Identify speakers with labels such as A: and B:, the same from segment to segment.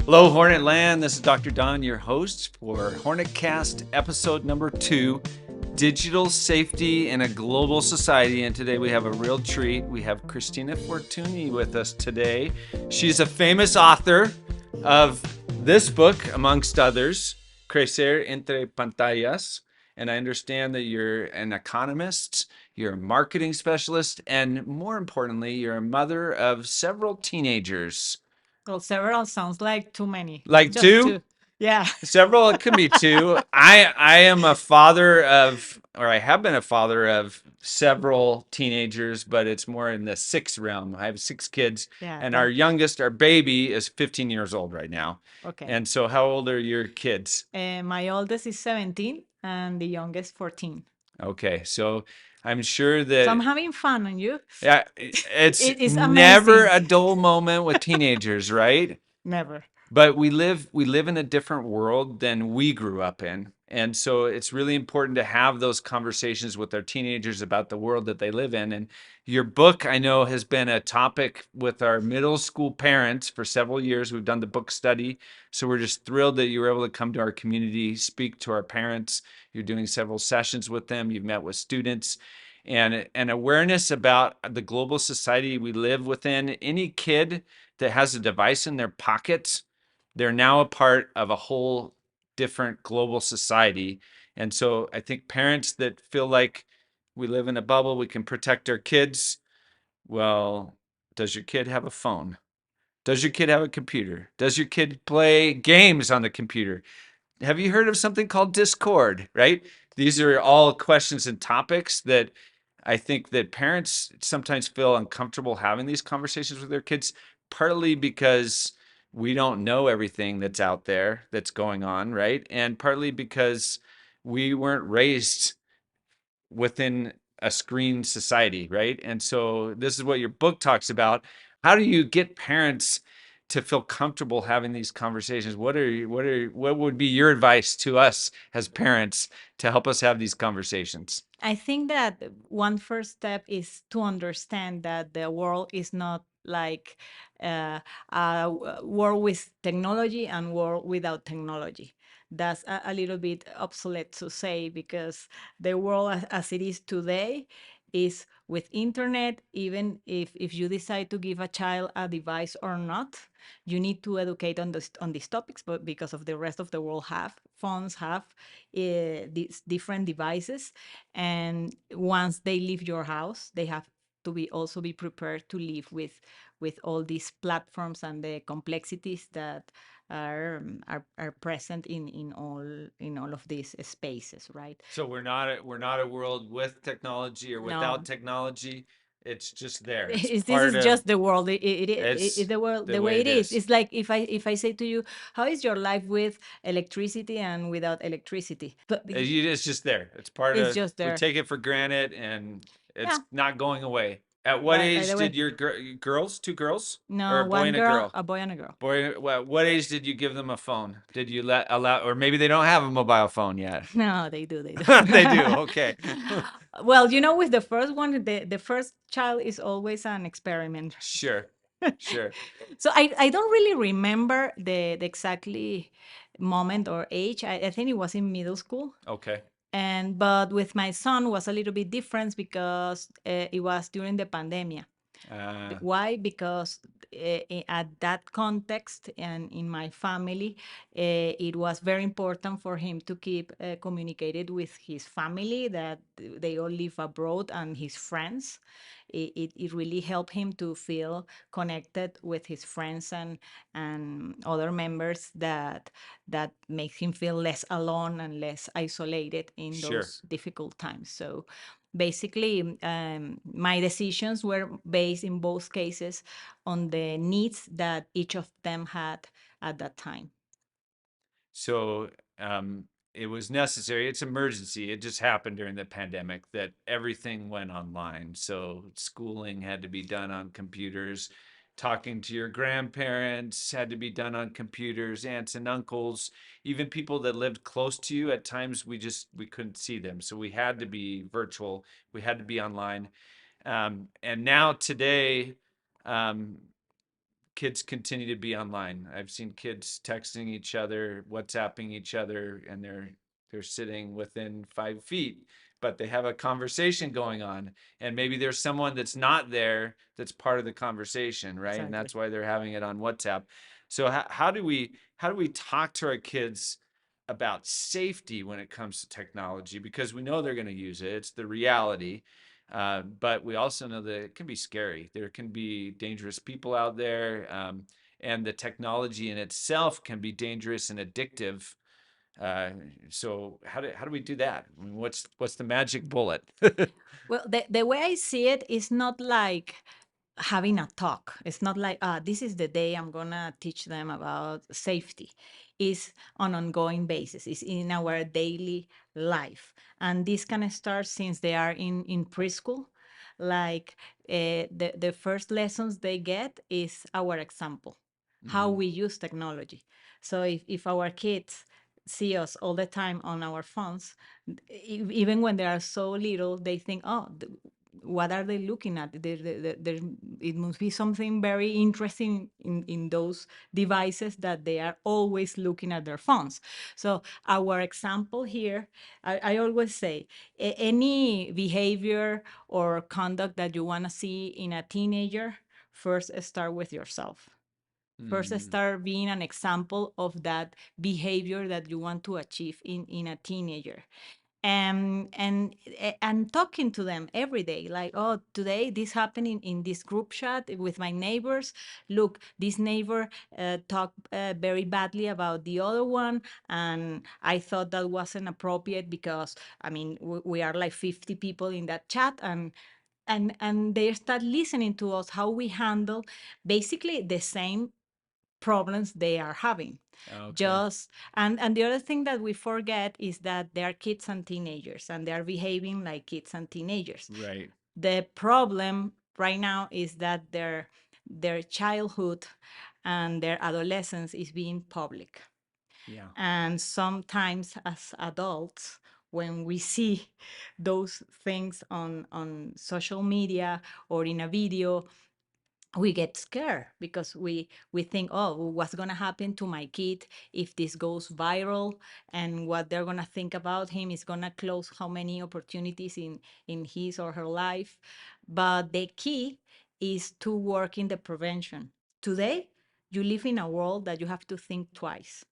A: Hello, Hornet Land. This is Dr. Don, your host for Hornetcast episode number 2, Digital Safety in a Global Society. And today we have a real treat. We have Cristina Fortuny with us today. She's a famous author of this book, amongst others, Crecer Entre Pantallas. And I understand that you're an economist, you're a marketing specialist, and more importantly, you're a mother of several teenagers.
B: Well, several sounds like too many.
A: Like
B: Just
A: two?
B: two. Yeah.
A: Several, it could be two. I am a father of, or I have been a father of several teenagers, but it's more in the six realm. I have six kids,
B: Yeah.
A: and our youngest, our baby, is 15 years old right now.
B: Okay.
A: And so, how old are your kids?
B: My oldest is 17 and the youngest 14.
A: Okay, so I'm sure
B: So I'm
A: that
B: having fun on you.
A: yeah, it's
B: It is
A: never
B: amazing.
A: a dull moment with teenagers, right?
B: Never.
A: But we live in a different world than we grew up in. And so it's really important to have those conversations with our teenagers about the world that they live in. And your book, I know, has been a topic with our middle school parents for several years. We've done the book study. So we're just thrilled that you were able to come to our community, speak to our parents. You're doing several sessions with them. You've met with students. And awareness about the global society we live within. Any kid that has a device in their pocket, they're now a part of a whole different global society. And so I think parents that feel like we live in a bubble, we can protect our kids. Well, does your kid have a phone? Does your kid have a computer? Does your kid play games on the computer? Have you heard of something called Discord, right? These are all questions and topics that I think that parents sometimes feel uncomfortable having these conversations with their kids, partly because we don't know everything that's out there that's going on, right? And partly because we weren't raised within a screen society, right? And so this is what your book talks about. How do you get parents to feel comfortable having these conversations? What would be your advice to us as parents to help us have these conversations?
B: I think that one first step is to understand that the world is not like a world with technology and world without technology. That's a little bit obsolete to say because the world as it is today is with internet. Even if you decide to give a child a device or not, you need to educate on this on these topics, but because of the rest of the world have phones, have these different devices, and once they leave your house they have to be also be prepared to live with all these platforms and the complexities that are present in all of these spaces, right?
A: So we're not a world with technology or without
B: No.
A: technology. It's just there. It's
B: This
A: part
B: is
A: of
B: just the world. It's
A: it's
B: the world
A: the
B: the
A: way
B: way
A: it
B: it is.
A: is.
B: It's like if I say to you, how is your life with electricity and without electricity? But
A: It's just there. It's part
B: it's
A: of,
B: just
A: we
B: there.
A: take it for granted and
B: Yeah.
A: it's not going away. At what
B: By
A: age
B: the
A: did
B: way,
A: your girls, two girls, or
B: no,
A: a boy
B: one
A: and a
B: girl,
A: girl?
B: a boy and a girl.
A: Boy, what age did you give them a phone? Did you let allow, or maybe they don't have a mobile phone yet?
B: No, they do, they do.
A: They do. Okay.
B: Well, with the first one, the first child is always an experiment.
A: Sure. Sure.
B: So I don't really remember the exactly moment or age. I think it was in middle school.
A: Okay.
B: And but with my son was a little bit different because it was during the pandemic.
A: Uh,
B: Why? Because at that context and in my family, it was very important for him to keep communicated with his family that they all live abroad and his friends. It really helped him to feel connected with his friends and other members that makes him feel less alone and less isolated in
A: sure.
B: those difficult times. So basically, my decisions were based in both cases on the needs that each of them had at that time.
A: So it was necessary. It's emergency. It just happened during the pandemic that everything went online. So schooling had to be done on computers. Talking to your grandparents had to be done on computers, aunts and uncles, even people that lived close to you. At times we couldn't see them. So we had to be virtual. We had to be online. And now today, um, kids continue to be online. I've seen kids texting each other, WhatsApping each other, and they're sitting within 5 feet, but they have a conversation going on, and maybe there's someone that's not there that's part of the conversation, right? And
B: Exactly.
A: that's why they're having it on WhatsApp. So how do we talk to our kids about safety when it comes to technology? Because we know they're going to use it. It's the reality. But we also know that it can be scary. There can be dangerous people out there, and the technology in itself can be dangerous and addictive. Uh, so how do we do that? I mean, what's the magic bullet?
B: Well, the way I see it is not like having a talk. It's not like, this is the day I'm gonna teach them about safety. It's on ongoing basis. It's in our daily life. And this can start since they are in preschool. Like the first lessons they get is our example, how
A: Hmm.
B: we use technology. So if our kids see us all the time on our phones, even when they are so little, they think, oh, what are they looking at? It must be something very interesting in those devices that they are always looking at their phones. So our example here, I always say, any behavior or conduct that you want to see in a teenager, first start with yourself. First,
A: Hmm.
B: start being an example of that behavior that you want to achieve in a teenager. And talking to them every day, like, oh, today this happened in this group chat with my neighbors. Look, this neighbor talked very badly about the other one, and I thought that wasn't appropriate because, I mean, we are like 50 people in that chat, and they start listening to us how we handle basically the same problems they are having.
A: Okay.
B: Just and the other thing that we forget is that they are kids and teenagers, and they are behaving like kids and teenagers.
A: Right.
B: The problem right now is that their childhood and their adolescence is being public.
A: Yeah.
B: And sometimes as adults, when we see those things on social media or in a video, we get scared because we think, oh, what's going to happen to my kid if this goes viral, and what they're going to think about him is going to close how many opportunities in his or her life. But the key is to work in the prevention. Today, you live in a world that you have to think twice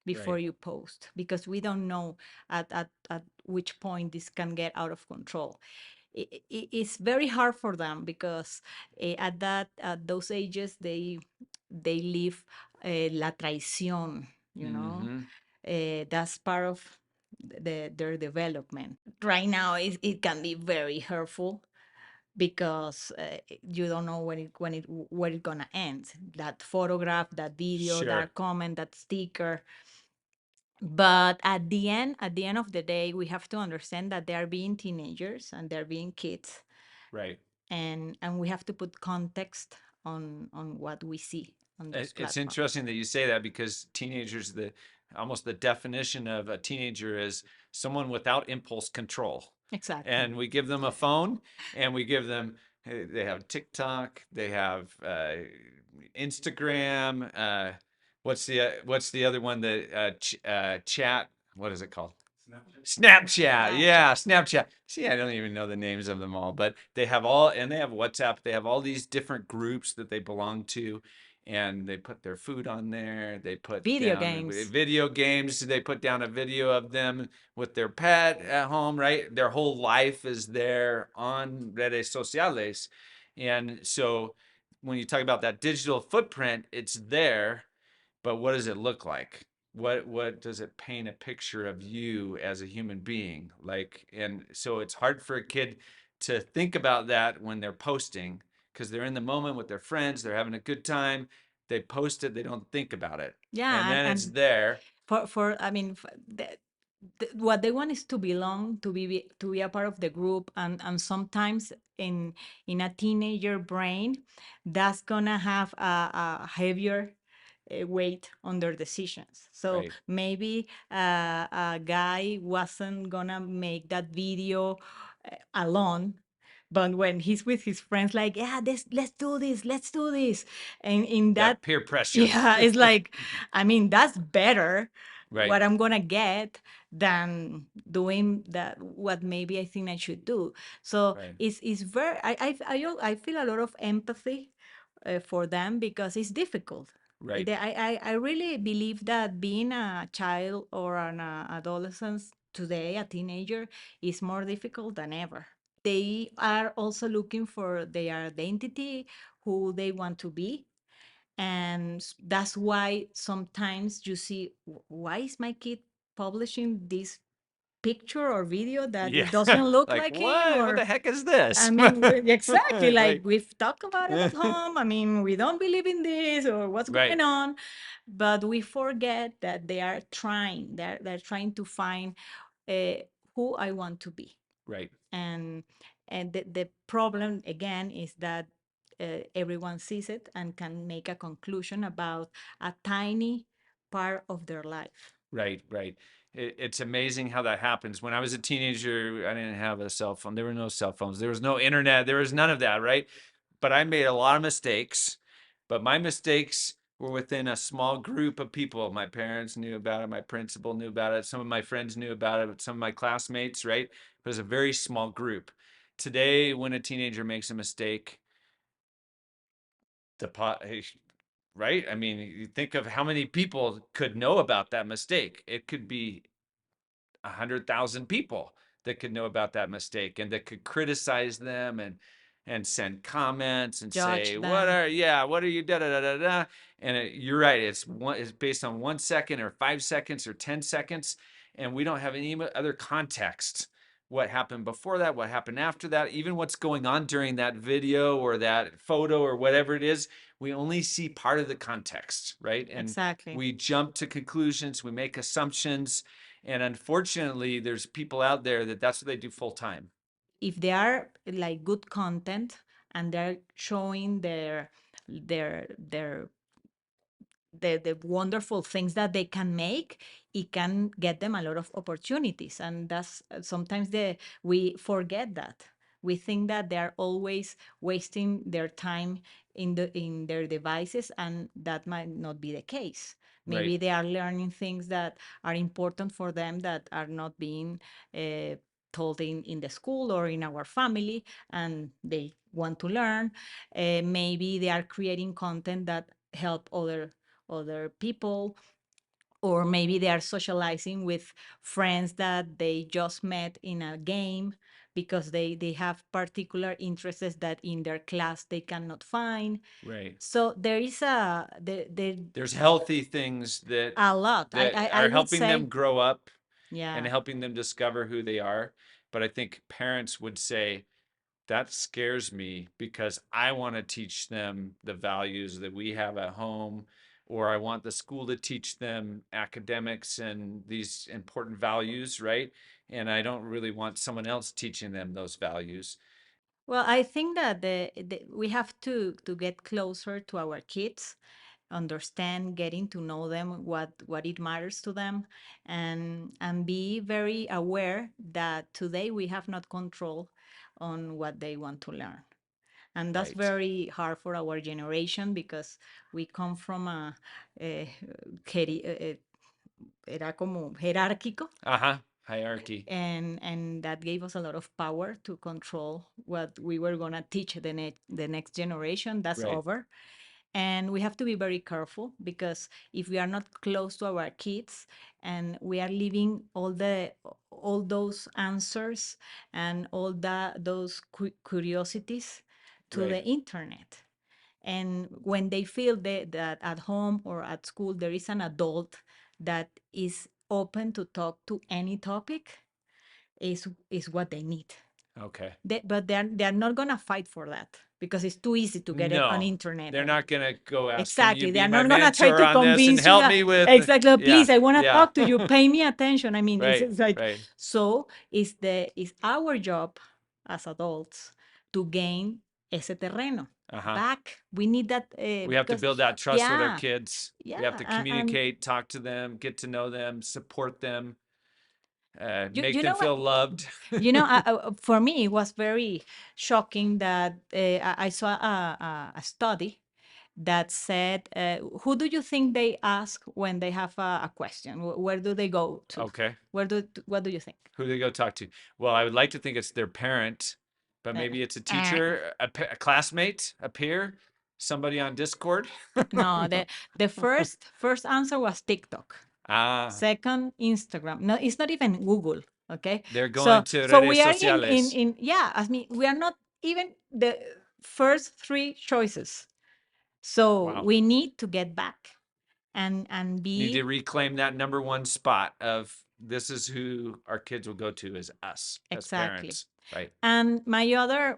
B: before
A: Right.
B: you post, because we don't know at which point this can get out of control. It's very hard for them because at those ages they live la traición, you know.
A: Hmm.
B: That's part of their development. Right now, it can be very hurtful because you don't know where it's gonna end. That photograph, that video,
A: Sure.
B: that comment, that sticker. But at the end of the day, we have to understand that they are being teenagers and they're being kids,
A: Right.
B: and we have to put context on what we see on those
A: It's
B: platforms.
A: interesting that you say that, because teenagers, the almost the definition of a teenager is someone without impulse control.
B: Exactly.
A: And we give them a phone, and we give them, they have TikTok, they have Instagram. What's the other one that chat? What is it called? Snapchat, yeah,
B: Snapchat.
A: Snapchat. See, I don't even know the names of them all, but they have all, and they have WhatsApp. They have all these different groups that they belong to, and they put their food on there. They put
B: Video
A: down
B: games.
A: video games. They put down a video of them with their pet at home, right? Their whole life is there on redes sociales. And so when you talk about that digital footprint, it's there, but what does it look like? What does it paint a picture of you as a human being? Like, and so it's hard for a kid to think about that when they're posting, because they're in the moment with their friends, they're having a good time, they post it, they don't think about it. And
B: Yeah, and,
A: then it's
B: and
A: there.
B: for I mean, what they want is to belong, to be a part of the group, and sometimes in a teenager brain, that's gonna have a heavier weight on their decisions. So
A: Right.
B: maybe a guy wasn't gonna make that video alone, But when he's with his friends, like, yeah, let's do this, let's do this. And in that,
A: That peer pressure.
B: yeah, it's like, I mean, that's better
A: Right.
B: what I'm gonna get than doing that what maybe I think I should do. So
A: Right.
B: it's very I feel a lot of empathy for them because it's difficult.
A: Right.
B: I really believe that being a child or an adolescent today, a teenager, is more difficult than ever. They are also looking for their identity, who they want to be. And that's why sometimes you see, why is my kid publishing this picture or video that
A: Yeah.
B: it doesn't look
A: Like,
B: like him?
A: what? What
B: Or
A: the heck is
B: I
A: this?
B: mean, exactly, like
A: Right.
B: we've talked about it at home. I mean, we don't believe in this or what's
A: Right.
B: going on, but we forget that they are trying. They're trying to find uh, who I want to be.
A: Right.
B: And the problem again is that everyone sees it and can make a conclusion about a tiny part of their life.
A: Right, right. It's amazing how that happens. When I was a teenager, I didn't have a cell phone. There were no cell phones. There was no internet. There was none of that, right? But I made a lot of mistakes. But my mistakes were within a small group of people. My parents knew about it. My principal knew about it. Some of my friends knew about it. Some of my classmates, right? It was a very small group. Today, when a teenager makes a mistake, the pot, right? I mean, you think of how many people could know about that mistake. It could be 100,000 people that could know about that mistake and that could criticize them and send comments and
B: Judge
A: say
B: them.
A: what are you da da da da da. And you're right, it's based on 1 second or 5 seconds or 10 seconds, and we don't have any other context. What happened before that, what happened after that, even what's going on during that video or that photo or whatever it is, we only see part of the context, right? And
B: Exactly.
A: we jump to conclusions, we make assumptions, and unfortunately, there's people out there that that's what they do full time.
B: If they are like good content and they're showing their the wonderful things that they can make, it can get them a lot of opportunities. And that's sometimes we forget that. We think that they're always wasting their time in their devices, and that might not be the case.
A: Right,
B: Maybe they are learning things that are important for them that are not being uh, told in the school or in our family, and they want to learn. Maybe they are creating content that help other people, or maybe they are socializing with friends that they just met in a game because they have particular interests that in their class they cannot find.
A: right.
B: So there is there
A: There's healthy things
B: a lot.
A: that
B: I
A: are
B: would
A: helping them
B: say,
A: grow up and
B: yeah.
A: helping them discover who they are. But I think parents would say that scares me because I want to teach them the values that we have at home, or I want the school to teach them academics and these important values, right? And I don't really want someone else teaching them those values.
B: Well, I think that we have to get closer to our kids, understand, getting to know them, what it matters to them, and be very aware that today we have not control on what they want to learn. And that's
A: Right.
B: very hard for our generation because we come from a, era como jerárquico,
A: Uh-huh. Hierarchy.
B: and that gave us a lot of power to control what we were going to teach the next generation. That's
A: Right.
B: over. And we have to be very careful because if we are not close to our kids and we are leaving all those answers and all those curiosities to
A: Right.
B: the internet, and when they feel that at home or at school there is an adult that is open to talk to any topic, is what they need.
A: Okay.
B: But they're not gonna fight for that because it's too easy to get it on
A: No,
B: internet.
A: they're not gonna go ask, can you
B: Exactly. They
A: be
B: are
A: my
B: not gonna try
A: mentor
B: to
A: on this and
B: convince you
A: help
B: that
A: me with,
B: exactly.
A: yeah,
B: Please, I want to
A: yeah.
B: talk to you. Pay me attention. I mean,
A: Right,
B: it's like,
A: right.
B: so. It's our job as adults to gain ese terreno
A: Uh-huh.
B: back. We need that
A: We have to
B: because
A: build that trust with our
B: yeah,
A: kids. We have
B: yeah,
A: to
B: and
A: communicate, talk to them, get to know them, support them. make
B: You
A: them
B: know what?
A: feel loved.
B: For me, it was very shocking that I saw a study that said, "Who do you think they ask when they have a question? Where do they go to?
A: Okay.
B: What do you think?"
A: Who do they go talk to? Well, I would like to think it's their parent, but
B: Uh,
A: maybe it's a
B: uh,
A: teacher, a classmate, a peer, somebody on Discord.
B: no, the first answer was TikTok.
A: Ah,
B: Second, Instagram. No, it's not even Google. Okay,
A: they're
B: so
A: going to
B: so
A: redes
B: we are
A: sociales.
B: yeah. I mean, we are not even the first three choices. So
A: Wow.
B: we need to get back and
A: Need to
B: be
A: reclaim that number one spot of this is who our kids will go to is us as
B: exactly.
A: parents, right?
B: And my other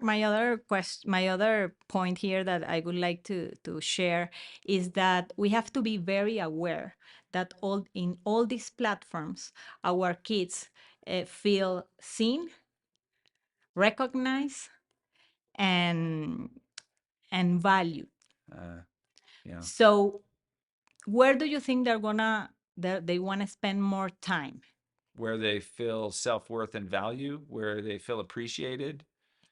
B: point here that I would like to share is that we have to be very aware that all these platforms, our kids feel seen, recognized, and valued.
A: Uh, yeah.
B: So where do you think they want to spend more time?
A: Where they feel self-worth and value, where they feel appreciated,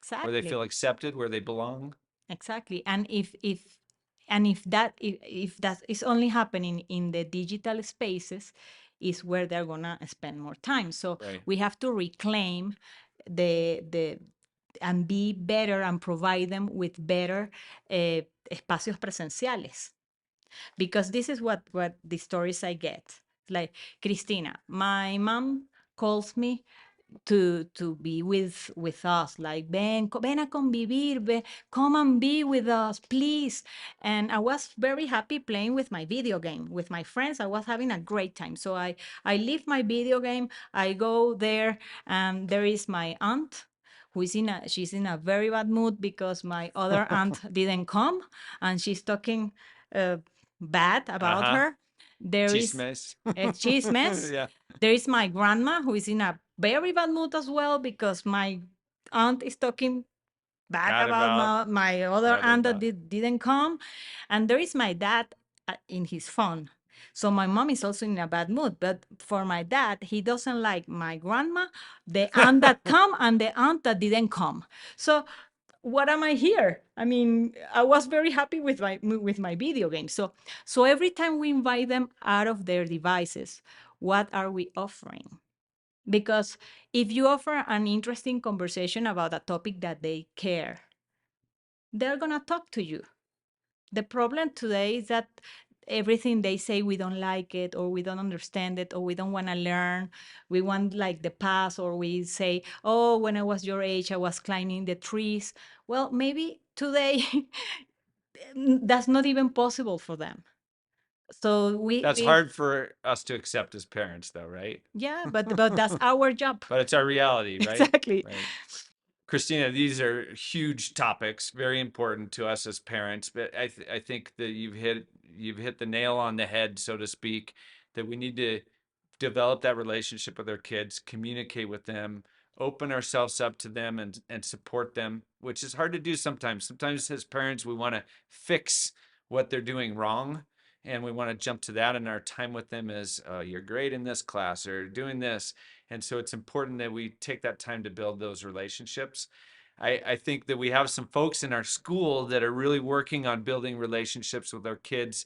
A: where they
B: Exactly.
A: feel accepted, where they belong.
B: Exactly. And if that is only happening in the digital spaces, is where they're gonna spend more time. So
A: Right.
B: we have to reclaim the and be better and provide them with better espacios presenciales, because this is what the stories I get. Like, Cristina, my mom calls me to be with us, like, ven a convivir, come and be with us, please. And I was very happy playing with my video game with my friends. I was having a great time, so I leave my video game, I go there, and there is my aunt, she's in a very bad mood because my other aunt didn't come, and she's talking uh, bad about
A: Uh-huh.
B: her. There is
A: Chismes.
B: a chismes.
A: Yeah.
B: There is my grandma, who is in a very bad mood as well because my aunt is talking bad
A: Bad
B: about
A: about
B: my other
A: other
B: aunt that
A: about.
B: didn't come. And there is my dad in his phone. So my mom is also in a bad mood. But for my dad, he doesn't like my grandma, the aunt that come, and the aunt that didn't come. So what am I here? I mean, I was very happy with my video game. So every time we invite them out of their devices, what are we offering? Because if you offer an interesting conversation about a topic that they care, they're going to talk to you. The problem today is that everything they say, we don't like it, or we don't understand it, or we don't want to learn. We want like the past, or we say, oh, when I was your age, I was climbing the trees. Well, maybe today that's not even possible for them. So
A: That's
B: we
A: hard for us to accept as parents, though, right?
B: yeah, but that's our job.
A: But it's our reality, right?
B: Exactly.
A: Right. Christina, these are huge topics, very important to us as parents. But I think that you've hit the nail on the head, so to speak, that we need to develop that relationship with our kids, communicate with them, open ourselves up to them, and support them, which is hard to do sometimes. Sometimes as parents, we want to fix what they're doing wrong, and we want to jump to that. And our time with them is, you're great in this class or doing this, and so it's important that we take that time to build those relationships. I think that we have some folks in our school that are really working on building relationships with our kids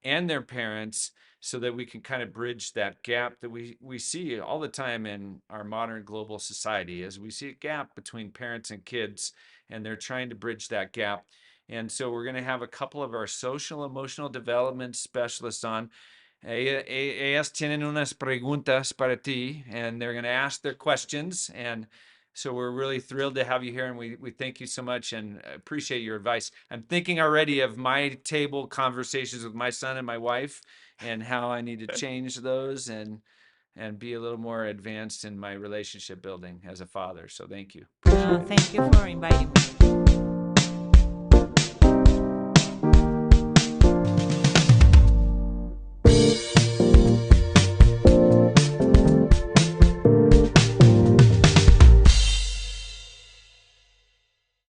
A: and their parents so that we can kind of bridge that gap that we see all the time in our modern global society, as we see a gap between parents and kids, and they're trying to bridge that gap. And so we're going to have a couple of our social emotional development specialists on. Ellas tienen unas preguntas para ti, and they're going to ask their questions. And so we're really thrilled to have you here, and we thank you so much and appreciate your advice. I'm thinking already of my table conversations with my son and my wife, and how I need to change those and be a little more advanced in my relationship building as a father. So thank you. Appreciate it.
B: Thank you for inviting me.